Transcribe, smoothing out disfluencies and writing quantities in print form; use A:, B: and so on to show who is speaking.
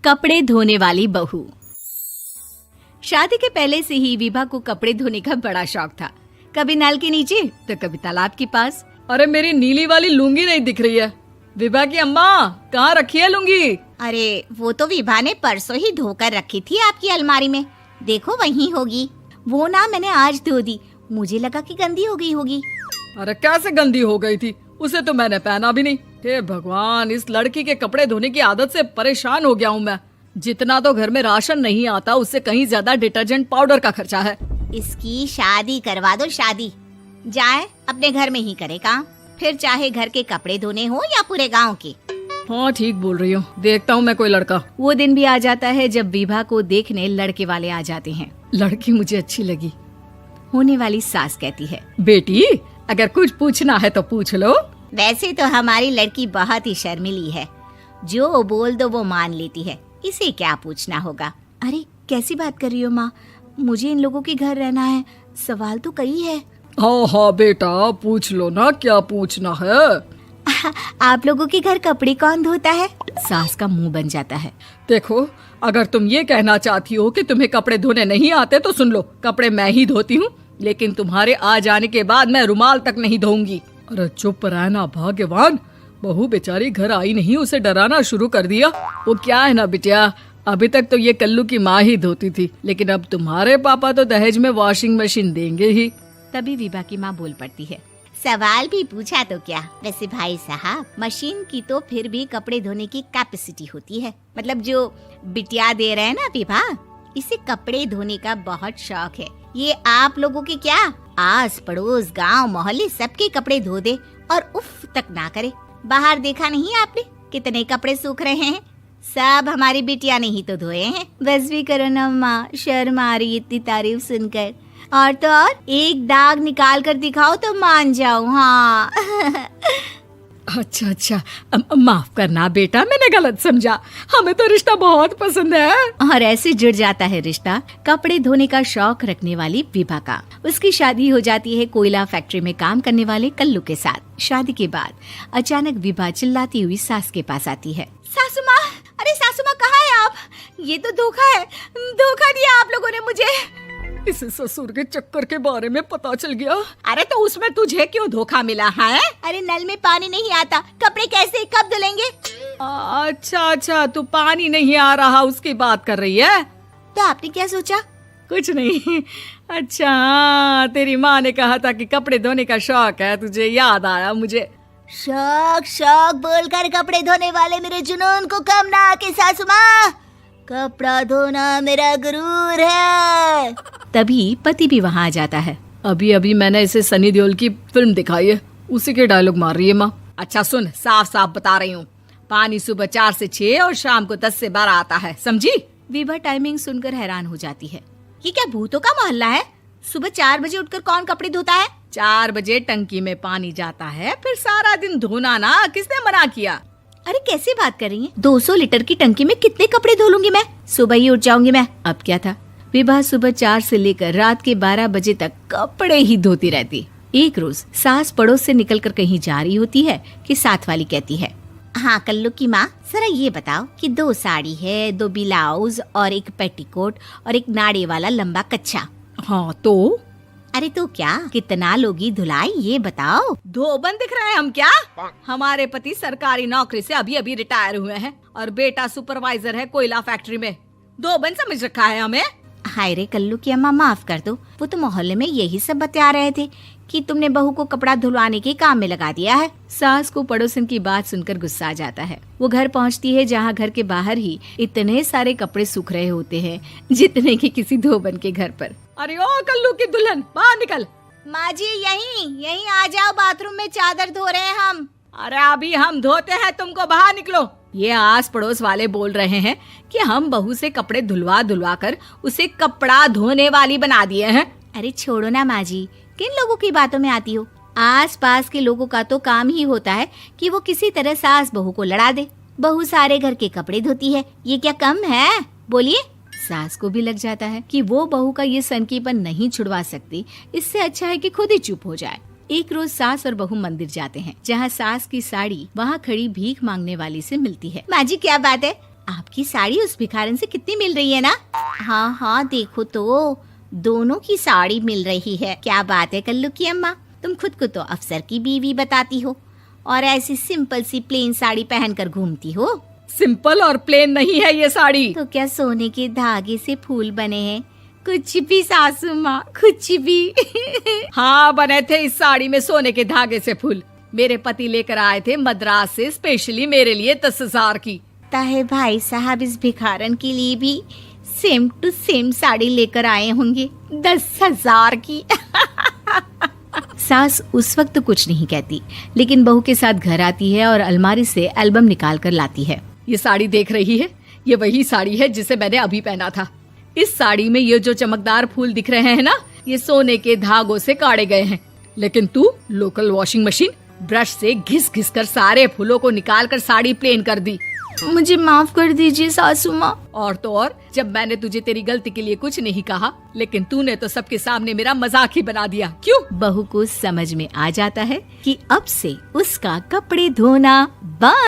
A: कपड़े धोने वाली बहू। शादी के पहले से ही विभा को कपड़े धोने का बड़ा शौक था। कभी नल के नीचे तो कभी तालाब के पास।
B: अरे मेरी नीली वाली लुंगी नहीं दिख रही है। विभा की अम्मा, कहाँ रखी है लुंगी?
C: अरे वो तो विभा ने परसों ही धोकर रखी थी आपकी अलमारी में, देखो वहीं होगी। वो ना मैंने आज धो दी, मुझे लगा कि गंदी हो गई होगी।
B: अरे कैसे गंदी हो गई थी? उसे तो मैंने पहना भी नहीं। हे भगवान, इस लड़की के कपड़े धोने की आदत से परेशान हो गया हूँ मैं। जितना तो घर में राशन नहीं आता, उससे कहीं ज्यादा डिटर्जेंट पाउडर का खर्चा है।
C: इसकी शादी करवा दो, शादी जाए अपने घर में ही करे काम, फिर चाहे घर के कपड़े धोने हो या पूरे गांव के।
B: हाँ ठीक बोल रही हूँ, देखता हूँ मैं कोई लड़का।
A: वो दिन भी आ जाता है जब विभा को देखने लड़के वाले आ जाते हैं।
B: लड़की मुझे अच्छी लगी।
A: होने वाली सास कहती है,
B: बेटी अगर कुछ पूछना है तो पूछ लो।
C: वैसे तो हमारी लड़की बहुत ही शर्मीली है, जो बोल दो वो मान लेती है, इसे क्या पूछना होगा।
A: अरे कैसी बात कर रही हो माँ, मुझे इन लोगों के घर रहना है, सवाल तो कई है।
B: हाँ हाँ बेटा, पूछ लो ना, क्या पूछना है।
A: आप लोगों के घर कपड़े कौन धोता है? सास का मुंह बन जाता है।
B: देखो, अगर तुम ये कहना चाहती हो कि तुम्हें कपड़े धोने नहीं आते तो सुन लो, कपड़े मैं ही धोती हूँ, लेकिन तुम्हारे आ जाने के बाद मैं रुमाल तक नहीं धोऊंगी। अरे चुप रहना भाग्यवान, बहू बेचारी घर आई नहीं, उसे डराना शुरू कर दिया। वो क्या है ना बिटिया, अभी तक तो ये कल्लू की माँ ही धोती थी, लेकिन अब तुम्हारे पापा तो दहेज में वॉशिंग मशीन देंगे ही।
A: तभी विभा की माँ बोल पड़ती है,
C: सवाल भी पूछा तो क्या। वैसे भाई साहब, मशीन की तो फिर भी कपड़े धोने की कैपेसिटी होती है। मतलब जो बिटिया दे रहे हैं ना विभा, इसे कपड़े धोने का बहुत शौक है। ये आप लोगों के क्या, आस पड़ोस गांव मोहल्ले सबके कपड़े धो दे और उफ तक ना करे। बाहर देखा नहीं आपने कितने कपड़े सूख रहे हैं? सब हमारी बिटिया ने ही तो धोए हैं।
A: बस भी करो ना माँ, शर्म आ रही इतनी तारीफ सुनकर। और तो और एक दाग निकाल कर दिखाओ तो मान जाऊं। हाँ
B: अच्छा, माफ करना बेटा, मैंने गलत समझा। हमें तो रिश्ता बहुत पसंद है।
A: और ऐसे जुड़ जाता है रिश्ता कपड़े धोने का शौक रखने वाली विभा का। उसकी शादी हो जाती है कोयला फैक्ट्री में काम करने वाले कल्लू के साथ। शादी के बाद अचानक विभा चिल्लाती हुई सास के पास आती है।
C: सासू माँ, अरे सासू माँ कहाँ है आप? ये तो धोखा है, धोखा दिया आप लोगों ने मुझे।
B: इसे ससुर के चक्कर के बारे में पता चल गया।
C: अरे तो उसमें तुझे क्यों धोखा मिला है? अरे नल में पानी नहीं आता, कपड़े कैसे कब धुलेंगे?
B: अच्छा, तू पानी नहीं आ रहा उसकी बात कर रही है।
C: तो आपने क्या सोचा?
B: कुछ नहीं। अच्छा, तेरी माँ ने कहा था कि कपड़े धोने का शौक है तुझे, याद आया मुझे।
C: शौक बोलकर कपड़े धोने वाले मेरे जुनून को कम ना आके सासू माँ, कपड़ा धोना मेरा गुरूर है।
A: तभी पति भी वहाँ आ जाता है।
B: अभी मैंने इसे सनी देओल की फिल्म दिखाई है, उसी के डायलॉग मार रही है माँ। अच्छा सुन, साफ साफ बता रही हूँ, पानी सुबह 4 से 6 और शाम को 10 से 12 आता है, समझी?
A: विभा टाइमिंग सुनकर हैरान हो जाती है।
C: ये क्या भूतों का मोहल्ला है? सुबह 4 बजे उठकर कौन कपड़े धोता है?
B: 4 बजे टंकी में पानी जाता है, फिर सारा दिन धोना ना, किसने मना किया?
A: अरे कैसी बात कर रही हैं? 200 लीटर की टंकी में कितने कपड़े धो लूंगी मैं? सुबह ही उठ जाऊंगी मैं। अब क्या था, विभा सुबह 4 से लेकर रात के 12 बजे तक कपड़े ही धोती रहती। एक रोज सास पड़ोस से निकलकर कहीं जा रही होती है कि साथ वाली कहती है,
C: हाँ कल्लू की माँ, जरा ये बताओ कि 2 साड़ी है, 2 ब्लाउज और एक पेटीकोट और एक नाड़े वाला लंबा कच्छा।
B: हाँ तो?
C: अरे तो क्या, कितना लोगी धुलाई ये बताओ।
B: धोबन दिख रहे हैं हम क्या? हमारे पति सरकारी नौकरी से अभी रिटायर हुए हैं और बेटा सुपरवाइजर है कोयला फैक्ट्री में। धोबन समझ रखा है हमें?
C: हाय रे कल्लू की अम्मा, माफ कर दो, वो तो मोहल्ले में यही सब बता रहे थे कि तुमने बहू को कपड़ा धुलवाने के काम में लगा दिया है।
A: सास को पड़ोसन की बात सुनकर गुस्सा आ जाता है। वो घर पहुंचती है जहां घर के बाहर ही इतने सारे कपड़े सूख रहे होते हैं जितने कि किसी धोबन के घर पर।
B: अरे ओ कल्लू की दुल्हन, बाहर निकल।
C: माँ जी यहीं आ जाओ, बाथरूम में चादर धो रहे हैं हम।
B: अरे अभी हम धोते हैं, तुमको बाहर निकलो। ये आस पड़ोस वाले बोल रहे हैं कि हम बहू से कपड़े धुलवा कर उसे कपड़ा धोने वाली बना दिए हैं।
A: अरे छोड़ो ना माँ जी, किन लोगों की बातों में आती हो? आस पास के लोगों का तो काम ही होता है कि वो किसी तरह सास बहू को लड़ा दे। बहू सारे घर के कपड़े धोती है, ये क्या कम है? बोलिए। सास को भी लग जाता है कि वो बहू का ये सनकीपन नहीं छुड़वा सकती, इससे अच्छा है कि खुद ही चुप हो जाए। एक रोज सास और बहू मंदिर जाते हैं, जहाँ सास की साड़ी वहाँ खड़ी भीख मांगने वाली से मिलती है।
C: माँ जी क्या बात है, आपकी साड़ी उस भिखारन से कितनी मिल रही है ना? हाँ हाँ देखो तो, दोनों की साड़ी मिल रही है। क्या बात है कल्लू की अम्मा, तुम खुद को तो अफसर की बीवी बताती हो और ऐसी सिंपल सी प्लेन साड़ी पहनकर घूमती हो।
B: सिंपल और प्लेन नहीं है ये साड़ी।
C: तो क्या सोने के धागे से फूल बने हैं? कुछ भी सासू माँ, कुछ भी।
B: हाँ बने थे इस साड़ी में सोने के धागे से फूल। मेरे पति लेकर आए थे मद्रास से स्पेशली मेरे लिए 10,000 की।
C: ताहे भाई साहब इस भिखारन के लिए भी सेम टू सेम साड़ी लेकर आए होंगे 10,000 की।
A: सास उस वक्त तो कुछ नहीं कहती, लेकिन बहू के साथ घर आती है और अलमारी से एल्बम निकाल कर लाती है।
B: ये साड़ी देख रही है, ये वही साड़ी है जिसे मैंने अभी पहना था। इस साड़ी में ये जो चमकदार फूल दिख रहे हैं ना, ये सोने के धागों से काढ़े गए हैं। लेकिन तू लोकल वॉशिंग मशीन ब्रश से घिस घिस कर सारे फूलों को निकाल कर साड़ी प्लेन कर दी।
A: मुझे माफ कर दीजिए सासू माँ।
B: और तो और, जब मैंने तुझे तेरी गलती के लिए कुछ नहीं कहा, लेकिन तूने तो सबके सामने मेरा मजाक ही बना दिया। क्यों?
A: बहू को समझ में आ जाता है कि अब से उसका कपड़े धोना बंद।